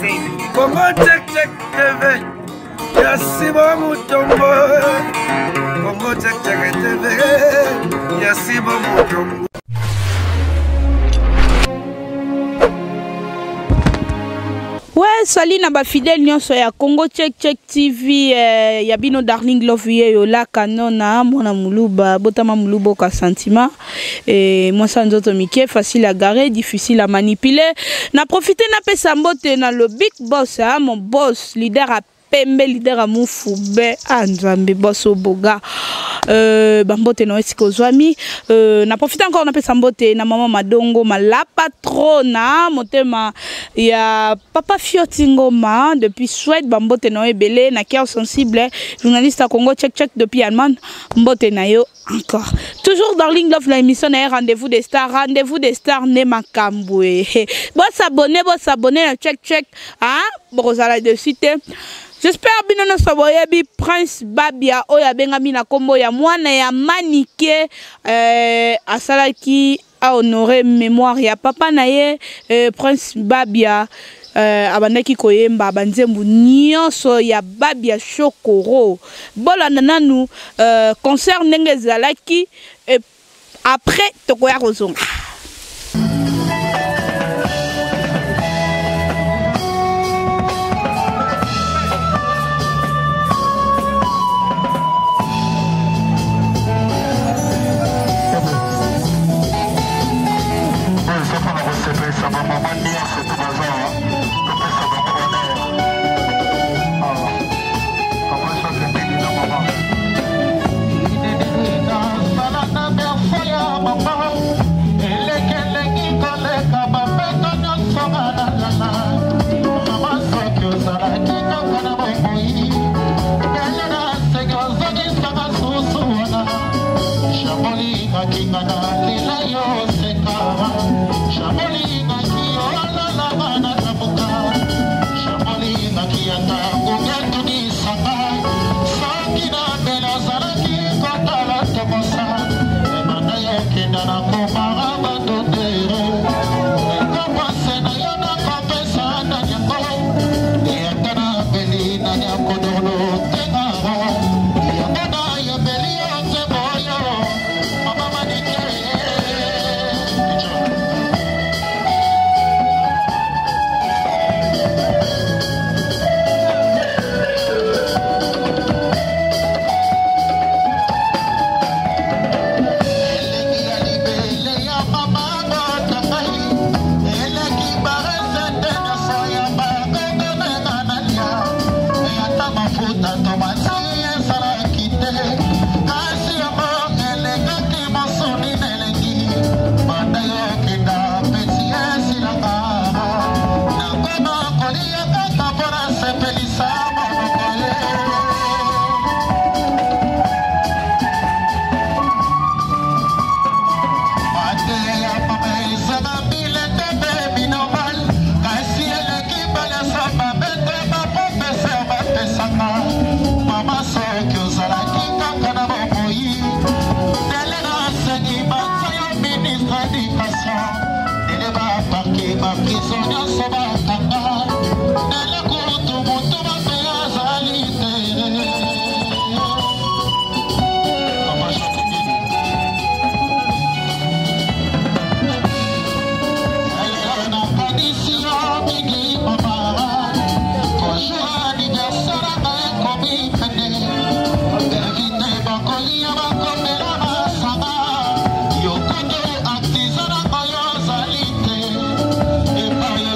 Congo check check TV. Yasibo Mutombo. Congo check check TV. Yasibo Mutombo. Ouais, salut na ba fidèle nyonso ya Congo check check TV ya bino darling love yo la kanona mona muluba botama mulubo ka sentiment et moi ça nzoto mike facile à garer difficile à manipuler na profiter na pesa mbote na le big boss mon boss leader à pembe leader à Mufube Nzambe boss oboga bambote no esiko zwami na profiter encore na pesa mbote na maman madongo la patrona motema ya papa Fiotingoma depuis Suède bambote no ebele na cœur sensible journaliste à Congo check check depuis Allemagne mbote na yo encore toujours darling love la émission na rendez-vous des stars ne makambwe bon s'abonner na check check bozala de suite. J'espère bien que vous Prince Babia oya bengami na kombo ya mwana ya Manicke asalaki a honorer mémoire ya papa na ye Prince Babia abandaki koyemba Nzembo nyonso ya Babia Chokoro bolanda nanu concert ndenge zalaki après tokoya kozonga.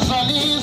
Zali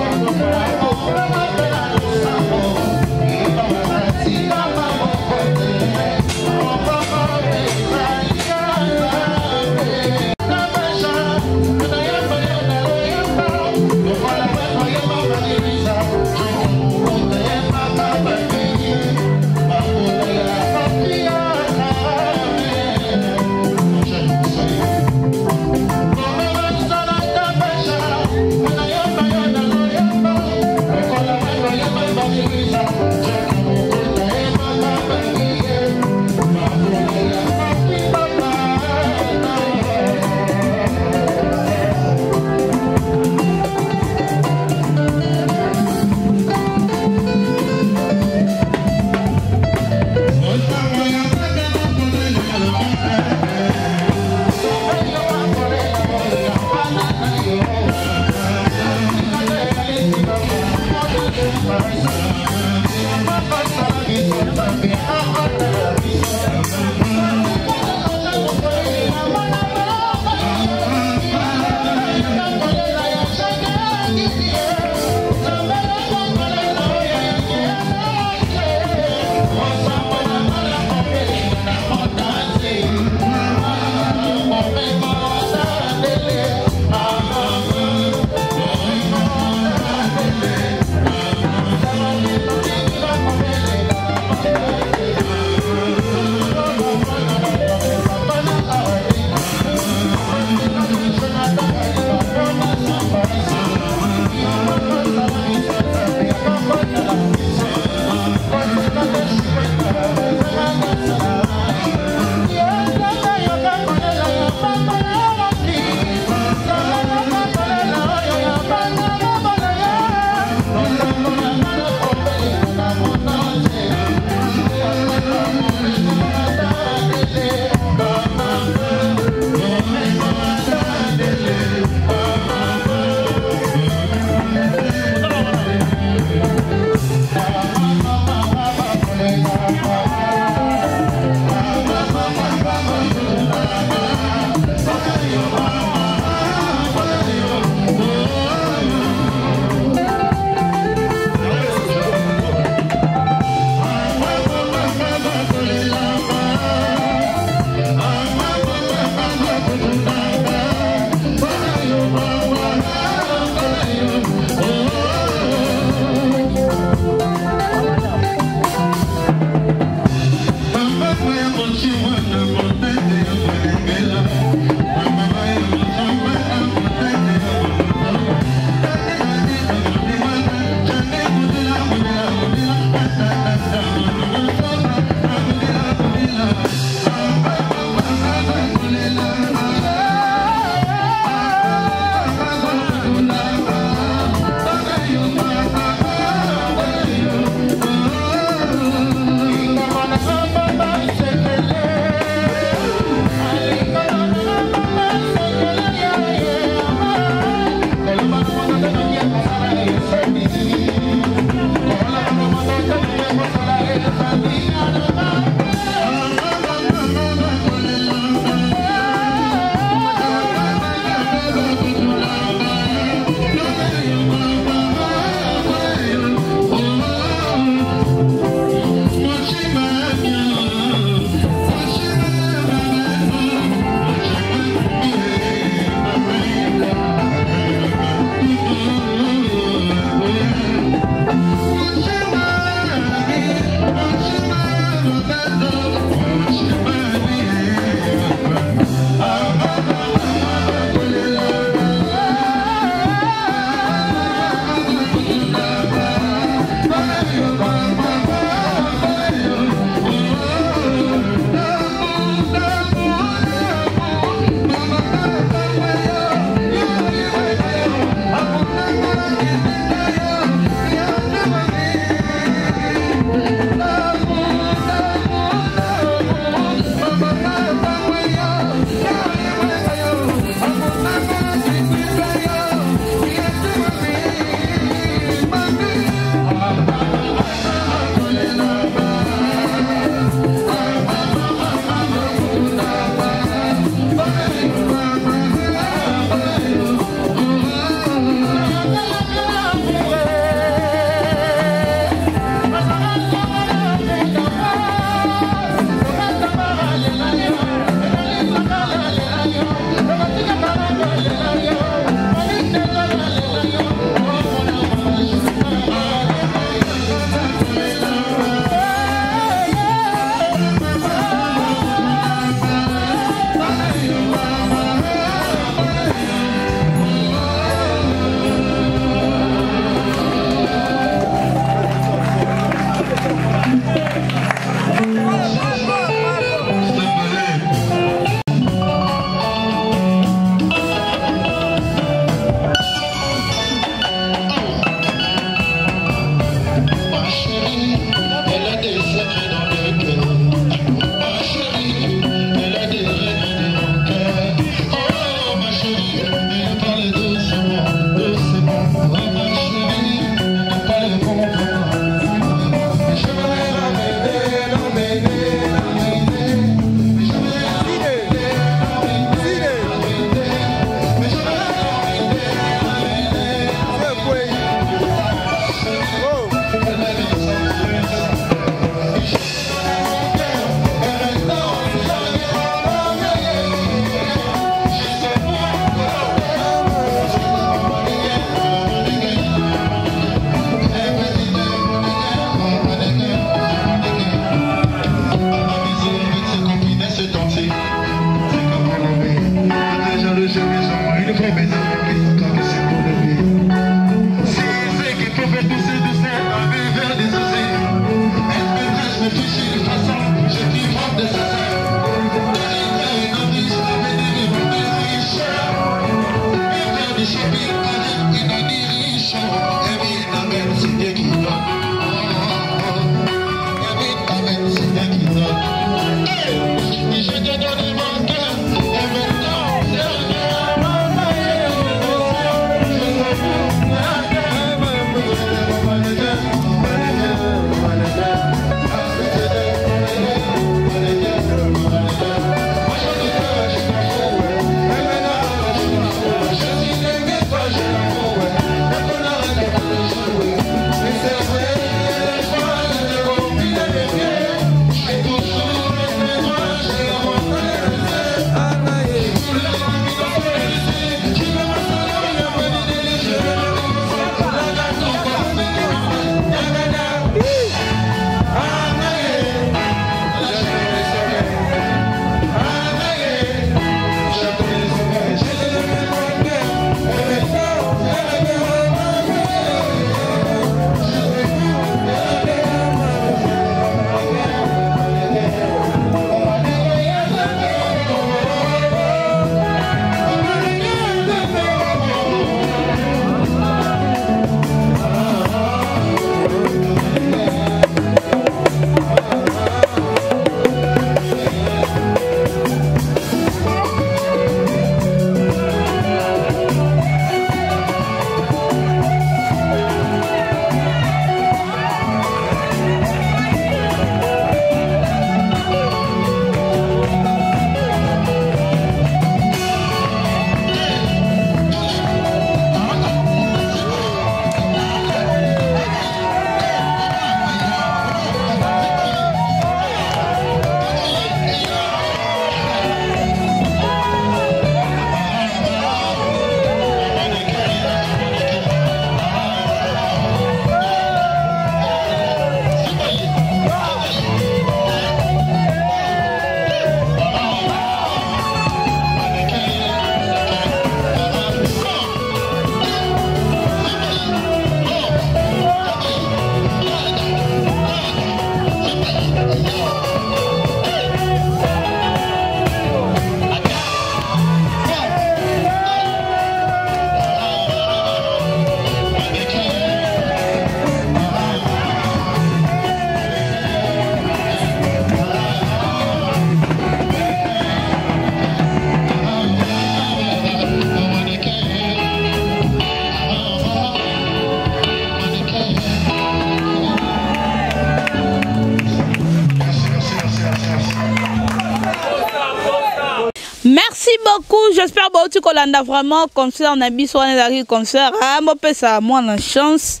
Merci beaucoup. J'espère que tu Tolanda vraiment concert na biso na concert. Ah, mo pesa moi la chance.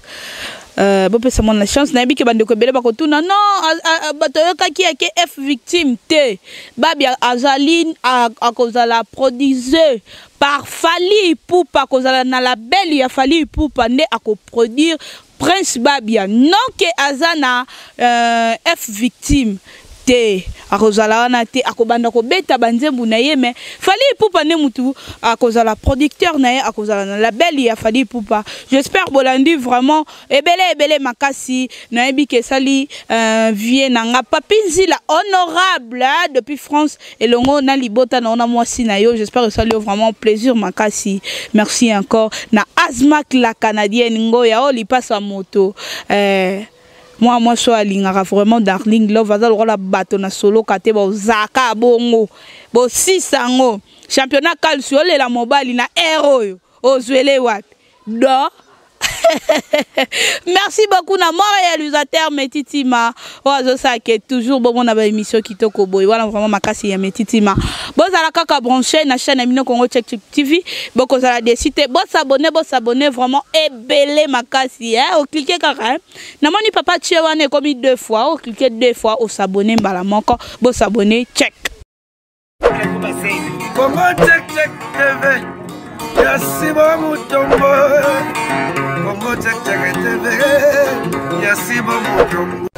Bon pesa moi la chance na biki bande ko bele ba ko tuna non batoyoka ki ake F victime te. Babia Azaline a kozala produiseur par Fali Ipupa kozala na la belle ya Fali Ipupa nde ako produire Prince Babia non que Azana F victime te akozala wana te akobanda ko beta banzembu na ye mais Fali Ipupa ne mutu akozala producteur na ye akozala na label ya Fali Ipupa. J'espère bolandi vraiment ebele makasi na yebi ke sali vie na nga papinzi la honorable depuis France et longo na libota na ona mwasi na yo. J'espère que sali vraiment plaisir makasi. Merci encore na Azmak la canadienne ngoya o lipasa moto moi so alingaka vraiment darling love azal rola bato na solo kate ba zaka bongo bo sisango championnat calcio le la mobile na héros ozwele wapi do. Merci beaucoup na mon réalisateur Metitima ozo ça qui est toujours bon na ba émission kitoko boy voilà vraiment makasi ya Metitima bozala kaka branché na chaîne Amino Congo TV boko za décider bo s'abonner vraiment ebele makasi hein o cliquer kaka na moni papa tchewane comme 2 fois o cliquer 2 fois au s'abonner mbala moko bo s'abonner check Congo check TV Yasibo mutombo Congo check TV Yasibo mutombo